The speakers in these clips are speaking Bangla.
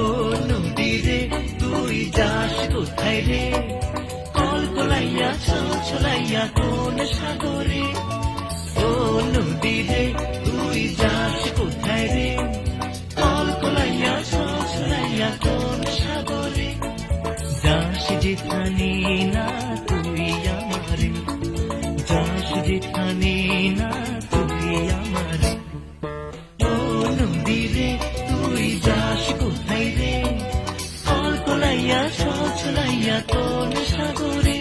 ও নদী রে তুই যাস কোথায় রে, কলকলাইয়া ছলাইয়া কোন সাগরে। ও নদী রে তুই যাস কোথায় রে, কলকলাইয়া ছলাইয়া কোন সাগরে। যাস যেখানে না তুই আমারে, যাস যেখানে না তুই আমারে। ও নদী রে তুই যাস কোথায় রে, কলকলাইয়া ছলাইয়া কোন সাগরে।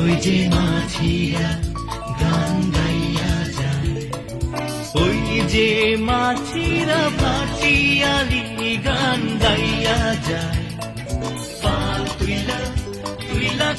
ওই যে মাছিরা গান গাইয়া যায়, ওই যে মাছিরা ভাটিয়ালি গান গাইয়া যায়। পাল তুইলা তুইলা